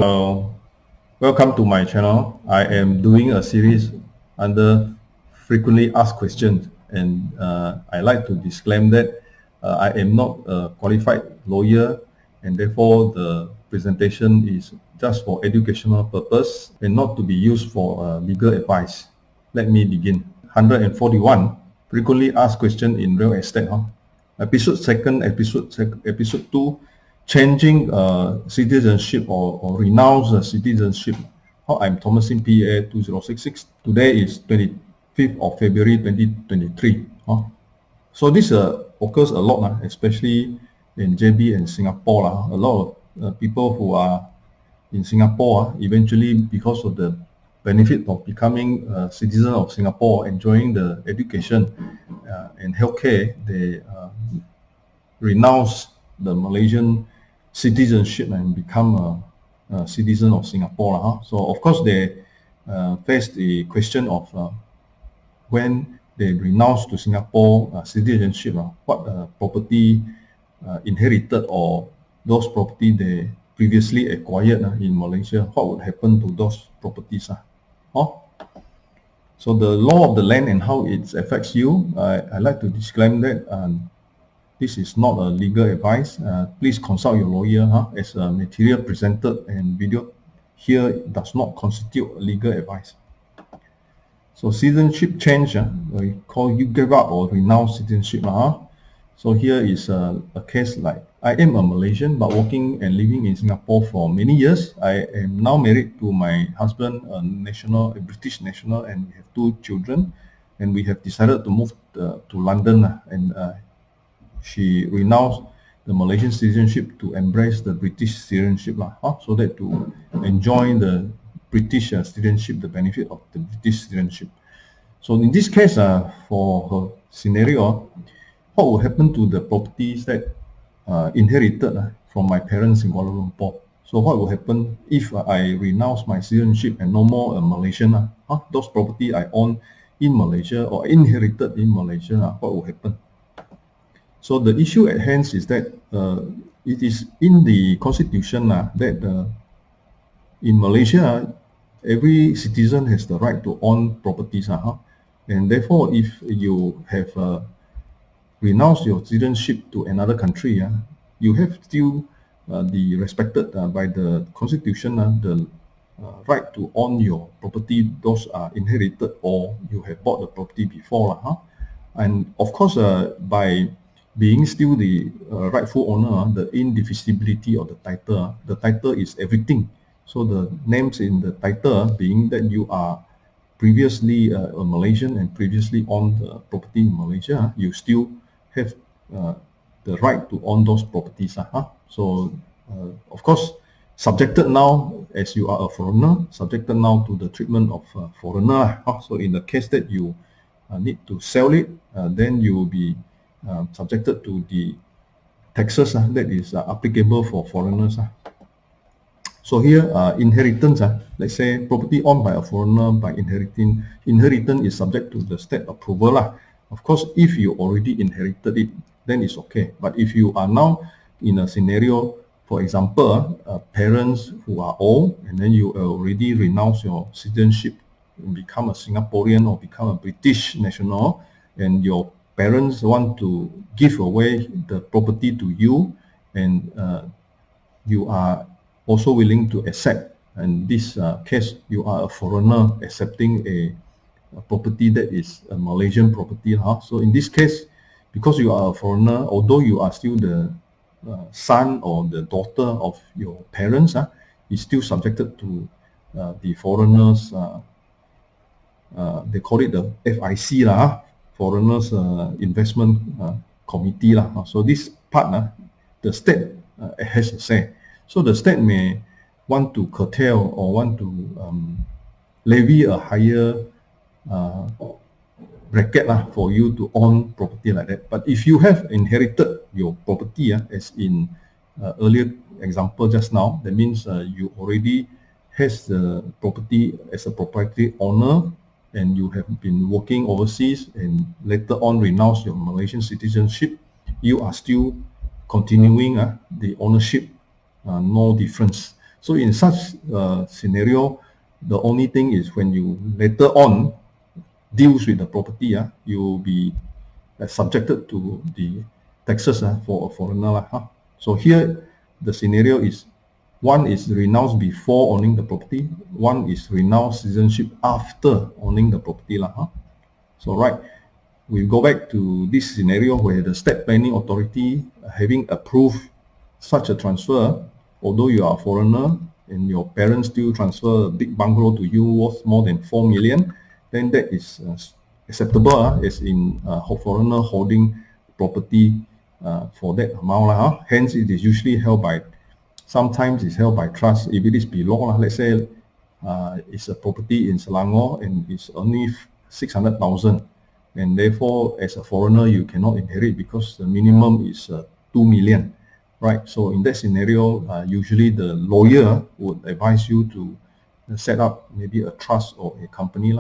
Hello, welcome to my channel. I am doing a series under frequently asked questions, and I like to disclaim that I am not a qualified lawyer, and therefore the presentation is just for educational purpose and not to be used for legal advice. Let me begin. 141 frequently asked question in real estate. Episode 2, changing citizenship or renounce citizenship. I'm Thomasin PA 2066. Today is 25th of February 2023. So this occurs a lot, especially in JB and Singapore. A lot of people who are in Singapore, eventually because of the benefit of becoming a citizen of Singapore, enjoying the education and healthcare, they renounce the Malaysian citizenship and become a citizen of Singapore. So of course they face the question of when they renounce to Singapore citizenship, what property inherited or those property they previously acquired in Malaysia, what would happen to those properties? So the law of the land and how it affects you, I like to disclaim that this is not a legal advice. Please consult your lawyer, as material presented and video here does not constitute legal advice. So citizenship change, we call you give up or renounce citizenship. So here is a case like I am a Malaysian but working and living in Singapore for many years. I am now married to my husband, a British national, and we have 2 children. And we have decided to move to London, and she renounced the Malaysian citizenship to embrace the British citizenship, so that to enjoy the British citizenship, the benefit of the British citizenship. So in this case, for her scenario, what will happen to the properties that inherited from my parents in Kuala Lumpur? So what will happen if I renounce my citizenship and no more a Malaysian? Those property I own in Malaysia or inherited in Malaysia, what will happen? So the issue at hand is that it is in the constitution that in Malaysia, every citizen has the right to own properties. And therefore, if you have renounced your citizenship to another country, you have still the respected by the constitution, the right to own your property. Those are inherited or you have bought the property before. And of course, by being still the rightful owner, the indivisibility of the title is everything. So the names in the title being that you are previously a Malaysian and previously owned property in Malaysia, you still have the right to own those properties. So of course, subjected now as you are a foreigner, subjected now to the treatment of a foreigner. So in the case that you need to sell it, then you will be subjected to the taxes that is applicable for foreigners. So here, inheritance, let's say property owned by a foreigner by inheritance is subject to the state approval. Of course, if you already inherited it, then it's okay. But if you are now in a scenario, for example, parents who are old, and then you already renounce your citizenship and become a Singaporean or become a British national, and your parents want to give away the property to you, and you are also willing to accept. In this case, you are a foreigner accepting a property that is a Malaysian property. So in this case, because you are a foreigner, although you are still the son or the daughter of your parents, is still subjected to the foreigners. They call it the FIC, Foreigners Investment Committee. So this part, the state has a say. So the state may want to curtail or want to levy a higher bracket for you to own property like that. But if you have inherited your property, as in earlier example just now, that means you already has the property as a proprietary owner, and you have been working overseas and later on renounce your Malaysian citizenship, you are still continuing the ownership, no difference. So in such scenario, the only thing is when you later on deals with the property, you'll be subjected to the taxes for a foreigner. So here the scenario is, one is renounced before owning the property, one is renounced citizenship after owning the property. So right, we go back to this scenario where the state planning authority having approved such a transfer, although you are a foreigner and your parents still transfer a big bungalow to you worth more than 4 million, then that is acceptable as in foreigner holding property for that amount. Hence, it is usually held by, sometimes it's held by trust. If it is below, let's say it's a property in Selangor and it's only 600,000, and therefore as a foreigner you cannot inherit because the minimum is 2 million, right? So in that scenario, usually the lawyer would advise you to set up maybe a trust or a company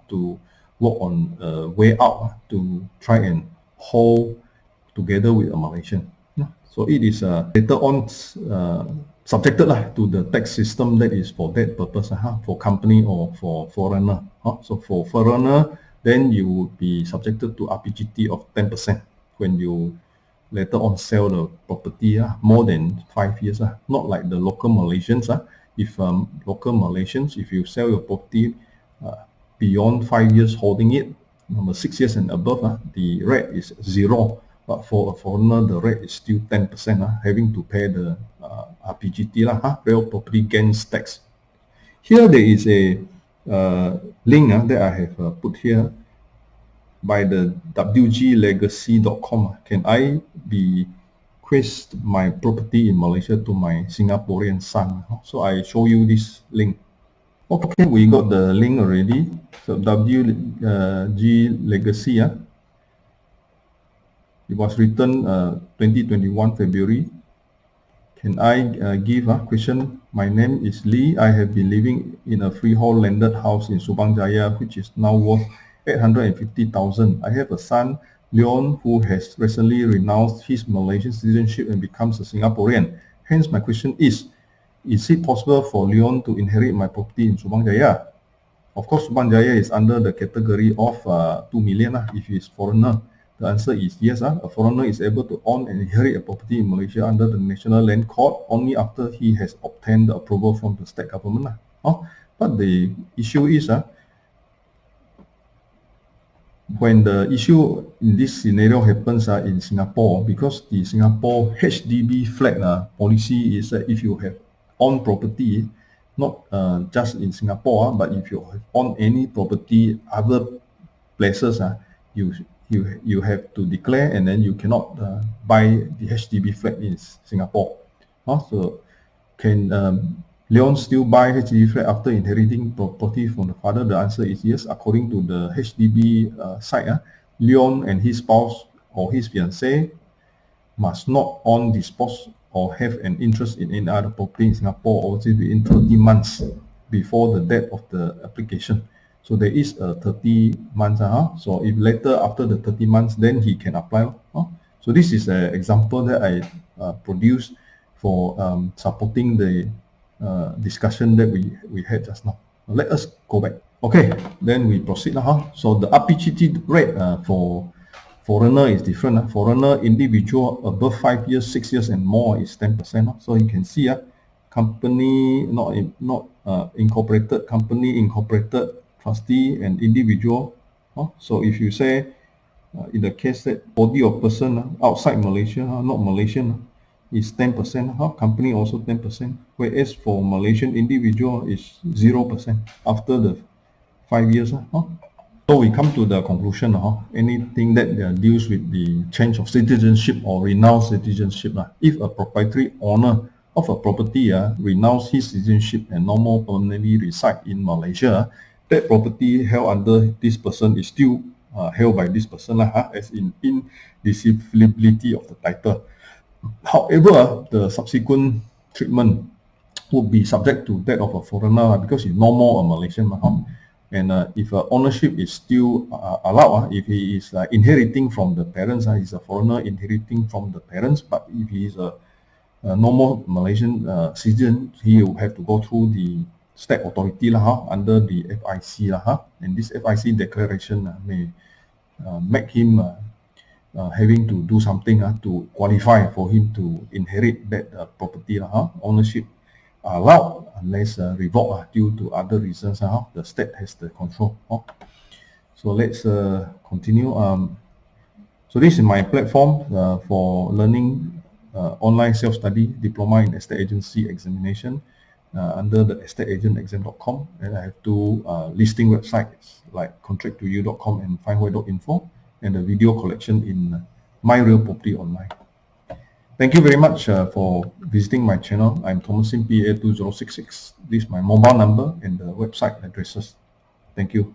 to work on a way out to try and hold together with a Malaysian. So it is later on subjected to the tax system that is for that purpose, for company or for foreigner. So for foreigner, then you would be subjected to RPGT of 10% when you later on sell the property more than 5 years. Not like the local Malaysians. If local Malaysians, if you sell your property beyond 5 years holding it, number 6 years and above, the rate is 0. But for a foreigner, the rate is still 10%, having to pay the RPGT, real property gains tax. Here there is a link that I have put here by the wglegacy.com. Can I bequeath my property in Malaysia to my Singaporean son? So I show you this link. Okay, we got the link already. So WG Legacy, it was written 2021 February. Can I give a question? My name is Lee. I have been living in a freehold landed house in Subang Jaya, which is now worth 850,000. I have a son, Leon, who has recently renounced his Malaysian citizenship and becomes a Singaporean. Hence, my question is it possible for Leon to inherit my property in Subang Jaya? Of course, Subang Jaya is under the category of 2 million if he is foreigner. The answer is yes. A foreigner is able to own and inherit a property in Malaysia under the National Land Court only after he has obtained the approval from the state government. But the issue is when the issue in this scenario happens in Singapore, because the Singapore HDB flat policy is that if you have owned property, not just in Singapore, but if you have owned any property other places, you have to declare, and then you cannot buy the HDB flat in Singapore. So can Leon still buy HDB flat after inheriting property from the father? The answer is yes. According to the HDB site, Leon and his spouse or his fiancé must not own, dispose, or have an interest in any other property in Singapore or within 30 months before the date of the application. So there is a 30 months. So if later after the 30 months, then he can apply. So this is an example that I produced for supporting the discussion that we had just now. Let us go back. Okay, then we proceed. So the RPGT rate for foreigner is different. Foreigner individual above 5 years, 6 years and more is 10%. So you can see company, not incorporated, company, incorporated, trustee and individual. So if you say in the case that body or person outside Malaysia, not Malaysian, is 10%, company also 10%, whereas for Malaysian individual is 0% after the 5 years. So we come to the conclusion, anything that deals with the change of citizenship or renounce citizenship. If a proprietary owner of a property renounce his citizenship and no more permanently reside in Malaysia, that property held under this person is still held by this person, as in indissolubility of the title. However, the subsequent treatment would be subject to that of a foreigner because he's no more a Malaysian. And if ownership is still allowed, if he is inheriting from the parents, he's a foreigner inheriting from the parents. But if he is a normal Malaysian citizen, he will have to go through the state authority under the FIC and this FIC declaration may make him having to do something to qualify for him to inherit that property ownership allowed unless revoked due to other reasons. The state has the control. So let's continue. So this is my platform for learning online self-study diploma in estate agency examination under the estateagentexam.com, and I have two listing websites like contracttoyou.com and findway.info, and a video collection in My Real Property Online. Thank you very much for visiting my channel. I'm Thomasin PA2066. This is my mobile number and the website addresses. Thank you.